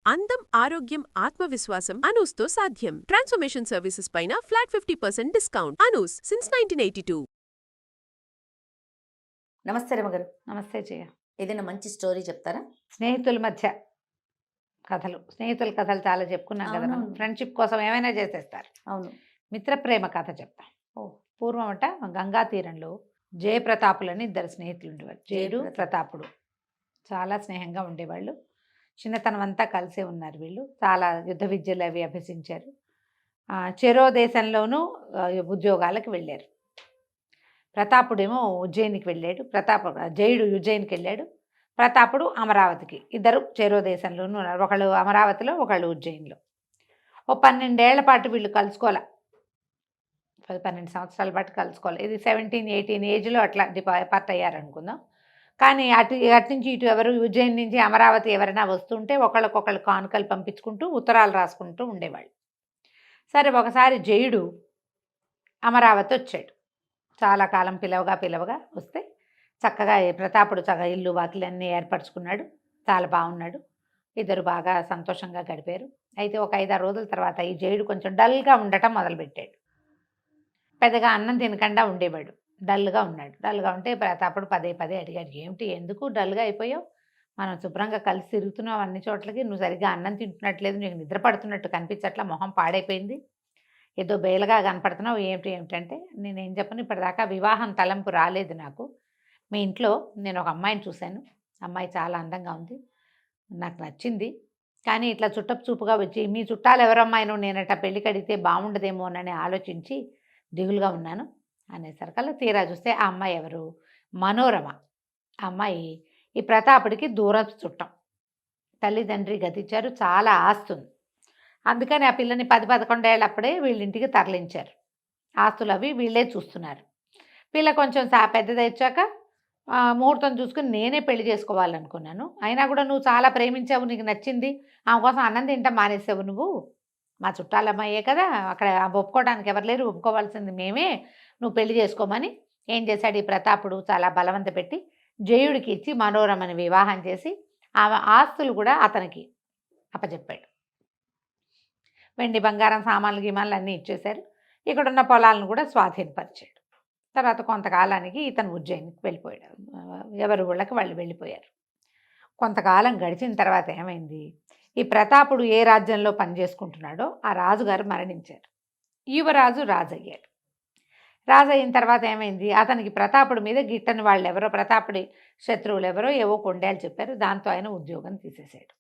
అందం, ఆరోగ్యం, ఆత్మవిశ్వాసం అనూస్తో సాధ్యం. ట్రాన్స్ఫర్మేషన్ సర్వీసెస్ పైన ఫ్లాట్ 50% డిస్కౌంట్. అనూస్ సిన్స్ 1982. నమస్తే రమగారు. నమస్తే జయ. ఏదైనా మంచి స్టోరీ చెప్తారా? స్నేహితుల మధ్య కథలు, స్నేహితుల కథలు చాలా చెప్పుకున్నాం కదా మనం. అవునవును. ఫ్రెండ్షిప్ కోసం ఏమైనా చేసేస్తారు. అవును. మిత్ర ప్రేమ కథ చెప్తాం. పూర్వం అట గంగా తీరంలో జయప్రతాపులని ఇద్దరు స్నేహితులు ఉండేవారు. జయుడు, ప్రతాపుడు చాలా స్నేహంగా ఉండేవాళ్ళు. చిన్నతనం అంతా కలిసే ఉన్నారు వీళ్ళు. చాలా యుద్ధ విద్యలు అవి అభ్యసించారు. చెరో దేశంలోనూ ఉద్యోగాలకు వెళ్ళారు. ప్రతాపుడేమో ఉజ్జయినికి వెళ్ళాడు. జయుడు ఉజ్జయినికి వెళ్ళాడు. ప్రతాపుడు అమరావతికి. ఇద్దరు చెరో దేశంలోనూ ఉన్నారు. ఒకళ్ళు అమరావతిలో, ఒకళ్ళు ఉజ్జయిన్లో. ఓ 12 ఏళ్ల పాటు వీళ్ళు కలుసుకోవాలి. 12 సంవత్సరాల పాటు కలుసుకోవాలి. ఇది 17, 18 ఏజ్లో అట్లా డిపార్ట్ అయ్యారనుకుందాం. కానీ అటు నుంచి ఇటు ఎవరు ఉజ్జయిన్ నుంచి అమరావతి ఎవరైనా వస్తుంటే ఒకళ్ళకొకళ్ళు కానుకలు పంపించుకుంటూ ఉత్తరాలు రాసుకుంటూ ఉండేవాళ్ళు. సరే ఒకసారి జయుడు అమరావతి వచ్చాడు. చాలా కాలం పిలవగా వస్తే చక్కగా ప్రతాపుడు చక్కగా ఇల్లు వాకిలి అన్నీ ఏర్పరచుకున్నాడు. చాలా బాగున్నాడు. ఇద్దరు బాగా సంతోషంగా గడిపారు. అయితే ఒక 5-6 రోజుల తర్వాత ఈ జయుడు కొంచెం డల్గా ఉండటం మొదలుపెట్టాడు. పెద్దగా అన్నం తినకుండా ఉండేవాడు. డల్గా ఉన్నాడు. డల్గా ఉంటే ప్రతాపుడు పదే అడిగాడు, ఏమిటి ఎందుకు డల్గా అయిపోయావు? మనం శుభ్రంగా కలిసి తిరుగుతున్నావు అన్ని చోట్లకి, నువ్వు సరిగ్గా అన్నం తింటున్నట్లేదు, నీకు నిద్ర పడుతున్నట్టు కనిపించట్లా, మొహం పాడైపోయింది, ఏదో బేలగా కనపడుతున్నావు, ఏమిటంటే నేనేం చెప్పను, ఇప్పటిదాకా వివాహం తలంపు రాలేదు నాకు. మీ ఇంట్లో నేను ఒక అమ్మాయిని చూశాను. అమ్మాయి చాలా అందంగా ఉంది, నాకు నచ్చింది. కానీ ఇట్లా చుట్టపు చూపుగా వచ్చి మీ చుట్టాలు ఎవరమ్మాయినో నేనట పెళ్ళికి అడిగితే బాగుండదేమోనని ఆలోచించి దిగులుగా ఉన్నాను అనేసరికల్లా తీరా చూస్తే ఆ అమ్మాయి ఎవరు? మనోరమ. ఆ అమ్మాయి ఈ ప్రతాపుడికి దూరం చుట్టం. తల్లిదండ్రి గతించారు, చాలా ఆస్తుంది. అందుకని ఆ పిల్లని 10-11 ఏళ్ళప్పుడే వీళ్ళింటికి తరలించారు. ఆస్తులు అవి వీళ్ళే చూస్తున్నారు. పిల్ల కొంచెం పెద్దది వచ్చాక ముహూర్తం చూసుకుని నేనే పెళ్లి చేసుకోవాలనుకున్నాను. అయినా కూడా నువ్వు చాలా ప్రేమించావు, నీకు నచ్చింది, ఆమె కోసం అన్నం తింటాం మానేసావు నువ్వు. మా చుట్టాలమ్మాయే కదా, అక్కడ ఒప్పుకోవడానికి ఎవరు లేరు, ఒప్పుకోవాల్సింది మేమే, నువ్వు పెళ్లి చేసుకోమని ఏం చేశాడు ఈ ప్రతాపుడు? చాలా బలవంత పెట్టి జయుడికి ఇచ్చి మనోరమని వివాహం చేసి ఆమె ఆస్తులు కూడా అతనికి అప్పచెప్పాడు. వెండి బంగారం సామాన్లు గిమాన్లు అన్నీ ఇచ్చేశారు. ఇక్కడున్న పొలాలను కూడా స్వాధీనపరిచాడు. తర్వాత కొంతకాలానికి ఇతను ఉజ్జయినికి వెళ్ళిపోయాడు. ఎవరి ఊళ్ళకి వాళ్ళు వెళ్ళిపోయారు. కొంతకాలం గడిచిన తర్వాత ఏమైంది, ఈ ప్రతాపుడు ఏ రాజ్యంలో పనిచేసుకుంటున్నాడో ఆ రాజుగారు మరణించారు. యువరాజు రాజయ్యాడు. రాజు అయిన తర్వాత ఏమైంది, అతనికి ప్రతాపుడి మీద గిట్టని వాళ్ళు ఎవరో, ప్రతాపుడి శత్రువులు ఎవరో ఏవో కొండేలు చెప్పారు. దాంతో ఆయన ఉద్యోగం తీసేశాడు.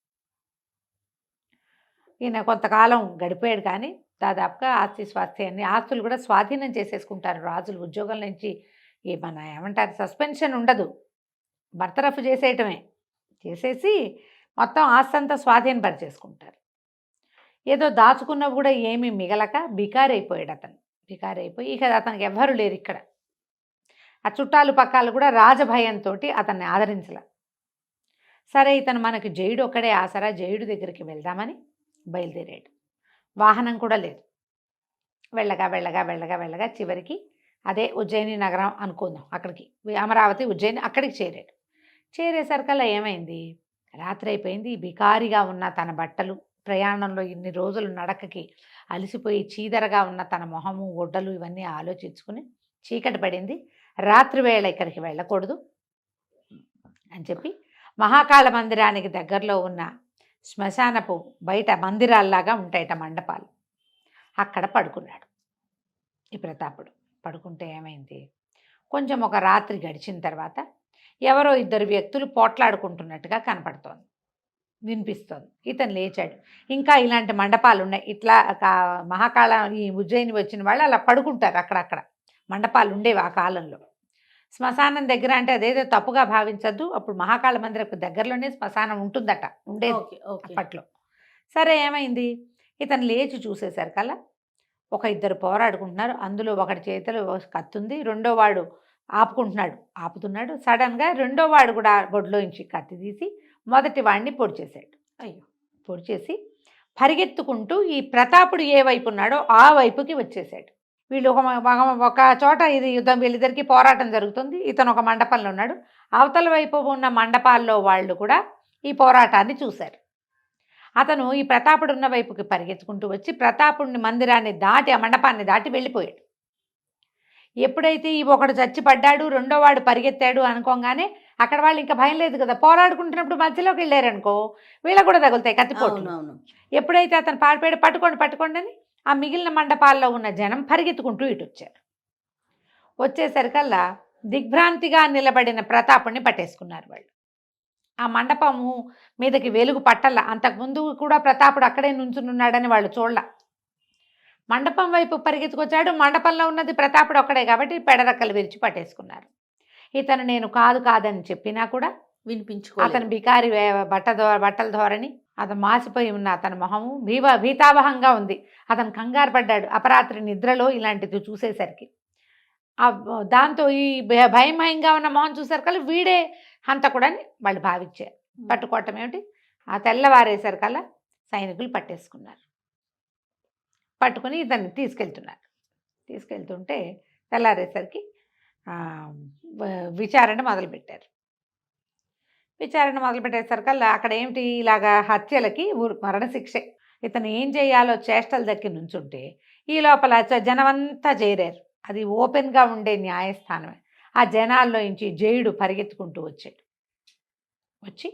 ఈయన కొంతకాలం గడిపాడు. కానీ దాదాపుగా స్వాస్థ్యాన్ని ఆస్తులు కూడా స్వాధీనం చేసేసుకుంటారు రాజులు. ఉద్యోగం నుంచి మన ఏమంటారు, సస్పెన్షన్ ఉండదు, బర్తరఫ్ చేసేయటమే. చేసేసి మొత్తం ఆస్తి అంతా స్వాధీనపరిచేసుకుంటారు. ఏదో దాచుకున్నవి కూడా ఏమీ మిగలక బికారైపోయాడు అతను. బికారైపోయి ఇక అతనికి ఎవ్వరు లేరు ఇక్కడ. ఆ చుట్టాలు పక్కాలు కూడా రాజభయంతో అతన్ని ఆదరించల. సరే ఇతను మనకు జయుడు ఒక్కడే ఆసరా, జయుడు దగ్గరికి వెళ్దామని బయలుదేరాడు. వాహనం కూడా లేదు. వెళ్ళగా చివరికి అదే ఉజ్జయిని నగరం అనుకుందాం, అక్కడికి అమరావతి ఉజ్జయిని అక్కడికి చేరాడు. చేరేసరికల్లా ఏమైంది, రాత్రి అయిపోయింది. బికారిగా ఉన్న తన బట్టలు, ప్రయాణంలో ఇన్ని రోజులు నడకకి అలసిపోయి చీదరగా ఉన్న తన మొహము, గొడ్డలు ఇవన్నీ ఆలోచించుకుని చీకటి పడింది, రాత్రి వేళ ఇక్కడికి వెళ్ళకూడదు అని చెప్పి మహాకాళ మందిరానికి దగ్గరలో ఉన్న శ్మశానపు బయట మందిరాల్లాగా ఉంటాయట మండపాలు, అక్కడ పడుకున్నాడు ఈ ప్రతాపుడు. పడుకుంటే ఏమైంది, కొంచెం ఒక రాత్రి గడిచిన తర్వాత ఎవరో 2 వ్యక్తులు పోట్లాడుకుంటున్నట్టుగా కనపడుతోంది, వినిపిస్తోంది. ఇతను లేచాడు. ఇంకా ఇలాంటి మండపాలు ఉన్నాయి, ఇట్లా మహాకాళ ఈ ఉజ్జయిని వచ్చిన వాళ్ళు అలా పడుకుంటారు, అక్కడక్కడ మండపాలు ఉండేవి ఆ కాలంలో. శ్మశానం దగ్గర అంటే అదేదో తప్పుగా భావించద్దు, అప్పుడు మహాకాళ మందిరకు దగ్గరలోనే శ్మశానం ఉంటుందట, ఉండేది అప్పట్లో. సరే ఏమైంది, ఇతను లేచి చూసేసరికల్లా ఒక 2 పోరాడుకుంటున్నారు. అందులో ఒకటి చేతిలో కత్తుంది, రెండో వాడు ఆపుతున్నాడు. సడన్గా రెండో వాడు కూడా బొడ్లోంచి కత్తి తీసి మొదటి వాడిని పొడిచేశాడు. పొడిచేసి పరిగెత్తుకుంటూ ఈ ప్రతాపుడు ఏ వైపు ఉన్నాడో ఆ వైపుకి వచ్చేసాడు. వీళ్ళు ఒక చోట ఇది యుద్ధం, వీళ్ళిద్దరికీ పోరాటం జరుగుతుంది. ఇతను ఒక మండపంలో ఉన్నాడు. అవతల వైపు ఉన్న మండపాల్లో వాళ్ళు కూడా ఈ పోరాటాన్ని చూశారు. అతను ఈ ప్రతాపుడు ఉన్న వైపుకి పరిగెత్తుకుంటూ వచ్చి ప్రతాపుడిని మందిరాన్ని దాటి ఆ మండపాన్ని దాటి వెళ్ళిపోయాడు. ఎప్పుడైతే ఈ ఒకడు చచ్చి పడ్డాడు, రెండో వాడు పరిగెత్తాడు అనుకోగానే అక్కడ వాళ్ళు ఇంకా భయం లేదు కదా, పోరాడుకుంటున్నప్పుడు మధ్యలోకి వెళ్ళారనుకో వీళ్ళకు కూడా తగులుతాయి కత్తిపోట్లు. అవునవును. ఎప్పుడైతే అతను పారిపోయాడు, పట్టుకోండి అని ఆ మిగిలిన మండపాల్లో ఉన్న జనం పరిగెత్తుకుంటూ ఇటు వచ్చారు. వచ్చేసరికల్లా దిగ్భ్రాంతిగా నిలబడిన ప్రతాపుణ్ణి పట్టేసుకున్నారు వాళ్ళు. ఆ మండపము మీదకి వెలుగు పట్టల్ల. అంతకుముందు కూడా ప్రతాపుడు అక్కడే నుంచున్నాడని వాళ్ళు చూడల. మండపం వైపు పరిగెత్తుకొచ్చాడు. మండపంలో ఉన్నది ప్రతాపుడు ఒక్కడే కాబట్టి పెడరక్కలు విరిచి పట్టేసుకున్నారు. ఇతను నేను కాదని చెప్పినా కూడా వినిపించుకో. అతను బికారి బట్టల ధోరణి, అతను మాసిపోయి ఉన్న అతని మొహము భీతావహంగా ఉంది. అతను కంగారు పడ్డాడు అపరాత్రి నిద్రలో ఇలాంటిది చూసేసరికి. దాంతో ఈ భయంగా ఉన్న మొహం చూసేసరికల్లా వీడే హంతకుడని వాళ్ళు భావించారు. పట్టుకోవటం ఏమిటి, ఆ తెల్లవారేసరికల్లా సైనికులు పట్టేసుకున్నారు. పట్టుకుని ఇతన్ని తీసుకెళ్తుంటే తెల్లారేసరికి విచారణ మొదలుపెట్టారు. విచారణ మొదలుపెట్టేసరికల్లా అక్కడ ఏమిటి, ఇలాగా హత్యలకి మరణశిక్షే. ఇతను ఏం చేయాలో చేష్టలు దక్కి నుంచుంటే ఈ లోపల జనమంతా చేరారు. అది ఓపెన్గా ఉండే న్యాయస్థానమే. ఆ జనాల్లో నుంచి జయుడు పరిగెత్తుకుంటూ వచ్చాడు. వచ్చి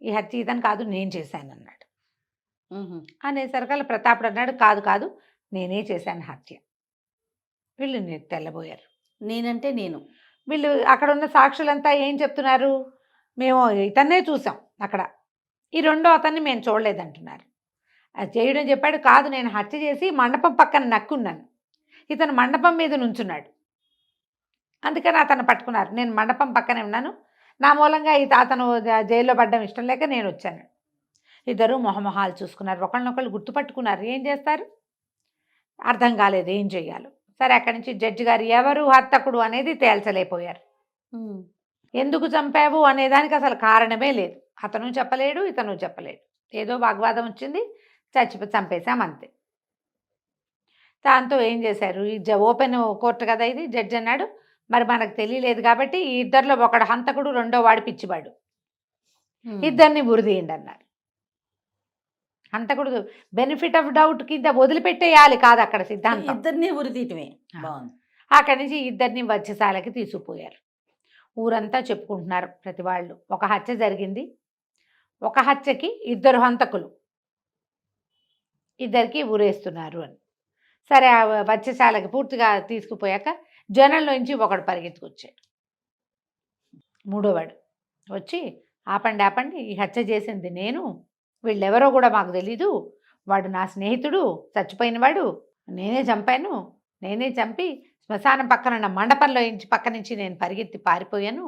ఈ హత్య ఇతను కాదు, నేను చేశాను అన్నాడు. అనేసరికల్లా ప్రతాపుడు అన్నాడు, కాదు నేనే చేశాను హత్య. వీళ్ళు తెల్లబోయారు. నేనంటే నేను. వీళ్ళు అక్కడ ఉన్న సాక్షులంతా ఏం చెప్తున్నారు, మేము ఇతన్నే చూసాం అక్కడ, ఈ రెండో అతన్ని మేము చూడలేదంటున్నారు. జయుడు చెప్పాడు, కాదు నేను హత్య చేసి మండపం పక్కన నక్కున్నాను, ఇతను మండపం మీద నుంచున్నాడు, అందుకని అతను పట్టుకున్నారు. నేను మండపం పక్కనే ఉన్నాను, నా మూలంగా అతను జైల్లో పడ్డం ఇష్టం లేక నేను వచ్చాను. ఇద్దరు మొహమొహాలు చూసుకున్నారు, ఒకళ్ళనొకళ్ళు గుర్తుపట్టుకున్నారు. ఏం చేస్తారు అర్థం కాలేదు ఏం చెయ్యాలో. సరే అక్కడి నుంచి జడ్జి గారు ఎవరు హంతకుడు అనేది తేల్చలేకపోయారు. ఎందుకు చంపావు అనేదానికి అసలు కారణమే లేదు. అతను చెప్పలేడు, ఇతను చెప్పలేడు. ఏదో వాగ్వాదం వచ్చింది, చంపేశామంతే. దాంతో ఏం చేశారు, ఈ ఓపెన్ కోర్టు కదా ఇది, జడ్జి అన్నాడు, మరి మనకు తెలియలేదు కాబట్టి ఈ ఇద్దరిలో ఒకడు హంతకుడు, రెండో వాడు పిచ్చివాడు, ఇద్దరిని ఉరిదీయండి అన్నారు. హంతకుడు బెనిఫిట్ ఆఫ్ డౌట్ కింద వదిలిపెట్టేయాలి కాదు అక్కడ సిద్ధాంతం, ఇద్దరిని ఉరిదీయటమే. అక్కడి నుంచి ఇద్దరిని వధ్యశాలకి తీసుకుపోయారు. ఊరంతా చెప్పుకుంటున్నారు ప్రతి వాళ్ళు, ఒక హత్య జరిగింది, ఒక హత్యకి ఇద్దరు హంతకులు, ఇద్దరికి ఊరేస్తున్నారు అని. సరే ఆ వధ్యశాలకి పూర్తిగా తీసుకుపోయాక జనంలోంచి ఒకడు పరిగెత్తుకొచ్చాడు. మూడోవాడు వచ్చి ఆపండి, ఈ హత్య చేసింది నేను, వీళ్ళెవరో కూడా మాకు తెలీదు, వాడు నా స్నేహితుడు, చచ్చిపోయినవాడు, నేనే చంపాను, నేనే చంపి శ్మశానం పక్కన ఉన్న మండపంలో పక్క నుంచి నేను పరిగెత్తి పారిపోయాను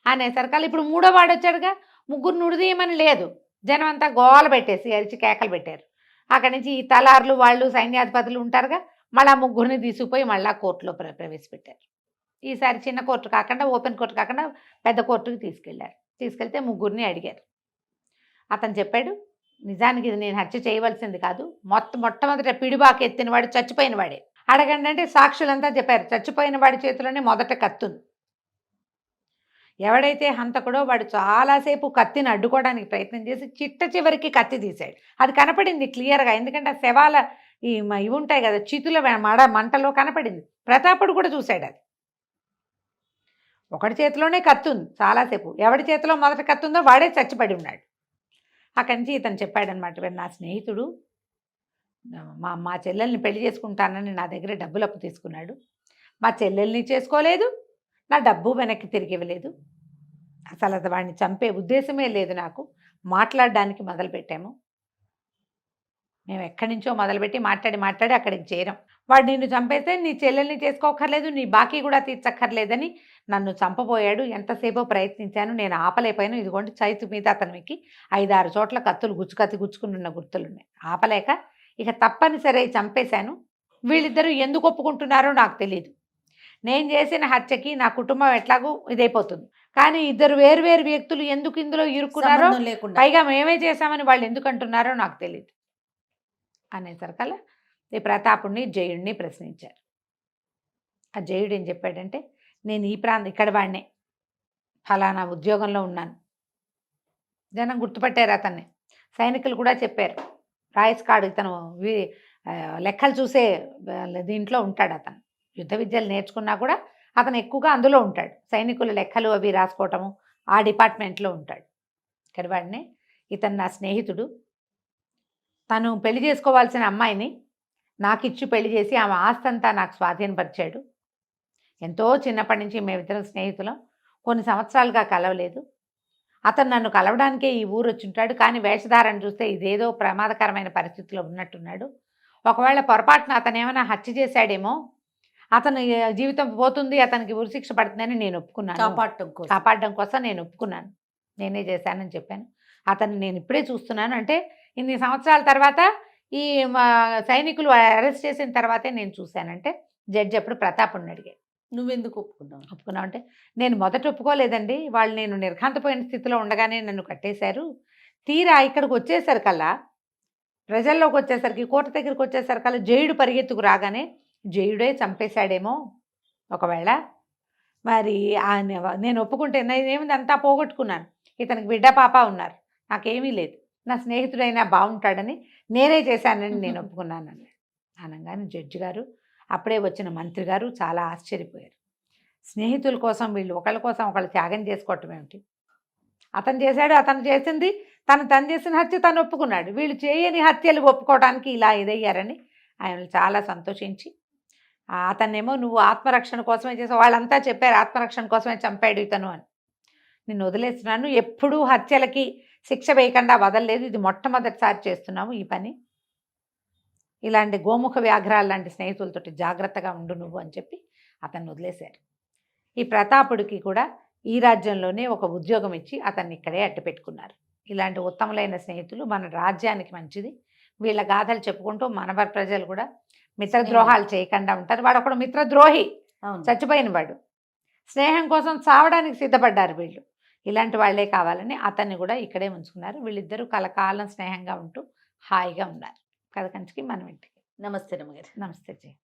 అనేసరికల్లా ఇప్పుడు మూడో వాడు వచ్చాడుగా, ముగ్గురు నుడిదీయమని లేదు, జనం అంతా గోల పెట్టేసి అరిచి కేకలు పెట్టారు. అక్కడి నుంచి ఈ తలార్లు వాళ్ళు సైన్యాధిపతులు ఉంటారుగా, మళ్ళీ ముగ్గురిని తీసుకుపోయి మళ్ళీ కోర్టులో ప్రవేశపెట్టారు. ఈసారి చిన్న కోర్టు కాకుండా, ఓపెన్ కోర్టు కాకుండా పెద్ద కోర్టుకి తీసుకెళ్తే ముగ్గురిని అడిగారు. అతను చెప్పాడు, నిజానికి ఇది నేను హత్య చేయవలసింది కాదు, మొట్టమొదట పిడిబాకు ఎత్తినవాడు చచ్చిపోయిన వాడే. అడగండి అంటే సాక్షులంతా చెప్పారు, చచ్చిపోయిన వాడి చేతిలోనే మొదట కత్తుంది. ఎవడైతే హంతకుడో వాడు చాలాసేపు కత్తిని అడ్డుకోవడానికి ప్రయత్నం చేసి చివరికి కత్తి తీశాడు. అది కనపడింది క్లియర్గా, ఎందుకంటే ఆ శవాల ఇవి ఉంటాయి కదా, చితుల మంటలో కనపడింది. ప్రతాపుడు కూడా చూశాడు అది. ఒకడి చేతిలోనే కత్తి ఉంది చాలాసేపు, ఎవడి చేతిలో మొదట కత్తి ఉందో వాడే చచ్చిపడి ఉన్నాడు. అక్కడి నుంచి ఇతను చెప్పాడనమాట, నా స్నేహితుడు మా చెల్లెల్ని పెళ్లి చేసుకుంటానని నా దగ్గర డబ్బులు అప్పు తీసుకున్నాడు, మా చెల్లెల్ని చేసుకోలేదు, నా డబ్బు వెనక్కి తిరిగి ఇవ్వలేదు, అసలు అది వాడిని చంపే ఉద్దేశమే లేదు నాకు, మాట్లాడడానికి మొదలుపెట్టాము, మేము ఎక్కడి నుంచో మొదలుపెట్టి మాట్లాడి అక్కడికి చేరాం, వాడు నిన్ను చంపేస్తే నీ చెల్లెల్ని చేసుకోకర్లేదు, నీ బాకీ కూడా తీర్చక్కర్లేదని నన్ను చంపబోయాడు, ఎంతసేపో ప్రయత్నించాను, నేను ఆపలేకపోయాను, ఇదిగోండి చైతు మీద అతనికి 5-6 చోట్ల కత్తులు గుచ్చుకుని ఉన్న గుర్తులున్నాయి, ఆపలేక ఇక తప్పనిసరి చంపేశాను, వీళ్ళిద్దరూ ఎందుకు ఒప్పుకుంటున్నారో నాకు తెలియదు, నేను చేసిన హత్యకి నా కుటుంబం ఎట్లాగూ ఇదైపోతుంది, కానీ ఇద్దరు వేరు వ్యక్తులు ఎందుకు ఇందులో ఇరుక్కున్నారో, పైగా మేమే చేశామని వాళ్ళు ఎందుకు అంటున్నారో నాకు తెలియదు అనేసరికల్లా ఈ ప్రతాపుడిని జయుడిని ప్రశ్నించారు. ఆ జయుడు ఏం చెప్పాడంటే, నేను ఇక్కడ వాడినే, ఫలానా ఉద్యోగంలో ఉన్నాను, జనం గుర్తుపట్టారు అతన్ని, సైనికులు కూడా చెప్పారు, రాయస్ కార్డు ఇతను లెక్కలు చూసే దీంట్లో ఉంటాడు అతను. యుద్ధ విద్యలు నేర్చుకున్నా కూడా అతను ఎక్కువగా అందులో ఉంటాడు, సైనికుల లెక్కలు అవి రాసుకోవటము ఆ డిపార్ట్మెంట్లో ఉంటాడు. కరివాడిని ఇతను నా స్నేహితుడు, తను పెళ్లి చేసుకోవాల్సిన అమ్మాయిని నాకు ఇచ్చి పెళ్లి చేసి ఆమె ఆస్తంతా నాకు స్వాధీనపరిచాడు. ఎంతో చిన్నప్పటి నుంచి మేమిద్దరం స్నేహితులం, కొన్ని సంవత్సరాలుగా కలవలేదు. అతను నన్ను కలవడానికే ఈ ఊరు వచ్చి ఉంటాడు, కానీ వేషధారణ చూస్తే ఇదేదో ప్రమాదకరమైన పరిస్థితిలో ఉన్నట్టున్నాడు. ఒకవేళ పొరపాటున అతను ఏమైనా హత్య చేశాడేమో, అతను జీవితం పోతుంది, అతనికి ఉరిశిక్ష పడుతుందని నేను ఒప్పుకున్నాను. కాపాడడం కోసం నేను ఒప్పుకున్నాను, నేనే చేశానని చెప్పాను. అతను నేను ఇప్పుడే చూస్తున్నాను, అంటే ఇన్ని సంవత్సరాల తర్వాత ఈ సైనికులు అరెస్ట్ చేసిన తర్వాతే నేను చూశానంటే జడ్జి అప్పుడు ప్రతాప్ని అడిగాడు, నువ్వెందుకు ఒప్పుకున్నావు? ఒప్పుకున్నావు అంటే నేను మొదట ఒప్పుకోలేదండి, వాళ్ళు నేను నిర్ఘాంతపోయిన స్థితిలో ఉండగానే నన్ను కట్టేశారు. తీరా ఇక్కడికి వచ్చేసరికల్లా, ప్రజల్లోకి వచ్చేసరికి, కోర్టు దగ్గరికి వచ్చేసరికల్లా జయుడు పరిగెత్తుకు రాగానే జయుడే చంపేశాడేమో ఒకవేళ. మరి నేను ఒప్పుకుంటే నేనేమిది అంతా పోగొట్టుకున్నాను, ఇతనికి బిడ్డ పాప ఉన్నారు, నాకేమీ లేదు, నా స్నేహితుడైనా బాగుంటాడని నేనే చేశానని నేను ఒప్పుకున్నాను అన్నాడు. అనగానే జడ్జి గారు, అప్పుడే వచ్చిన మంత్రి గారు చాలా ఆశ్చర్యపోయారు. స్నేహితుల కోసం వీళ్ళు ఒకళ్ళ కోసం ఒకళ్ళు త్యాగం చేసుకోవటం ఏమిటి, అతను చేశాడు, అతను చేసింది, తను చేసిన హత్య తను ఒప్పుకున్నాడు, వీళ్ళు చేయని హత్యలు ఒప్పుకోవడానికి ఇలా ఇదయ్యారని ఆయన చాలా సంతోషించి, అతన్నేమో నువ్వు ఆత్మరక్షణ కోసమే చేసావు, వాళ్ళంతా చెప్పారు ఆత్మరక్షణ కోసమే చంపాడు ఇతను అని. నేను వదిలేస్తున్నాను, ఎప్పుడూ హత్యలకి శిక్ష వేయకుండా వదలలేదు, ఇది మొట్టమొదటిసారి చేస్తున్నాము ఈ పని, ఇలాంటి గోముఖ వ్యాఘ్రాలు లాంటి స్నేహితులతోటి జాగ్రత్తగా ఉండు నువ్వు అని చెప్పి అతన్ని వదిలేశారు. ఈ ప్రతాపుడికి కూడా ఈ రాజ్యంలోనే ఒక ఉద్యోగం ఇచ్చి అతన్ని ఇక్కడే అట్టపెట్టుకున్నారు. ఇలాంటి ఉత్తములైన స్నేహితులు మన రాజ్యానికి మంచిది. వీళ్ళ గాథలు చెప్పుకుంటూ మన ప్రజలు కూడా మిత్రద్రోహాలు చేయకుండా ఉంటారు. వాడు ఒకడు మిత్రద్రోహి, చచ్చిపోయిన వాడు, స్నేహం కోసం చావడానికి సిద్ధపడ్డారు వీళ్ళు. ఇలాంటి వాళ్ళే కావాలని అతన్ని కూడా ఇక్కడే ఉంచుకున్నారు. వీళ్ళిద్దరూ కలకాలం స్నేహంగా ఉంటూ హాయిగా ఉన్నారు. కథ కంచికి మనం ఇంటికి. నమస్తే రమ్మగారు. నమస్తే జయ.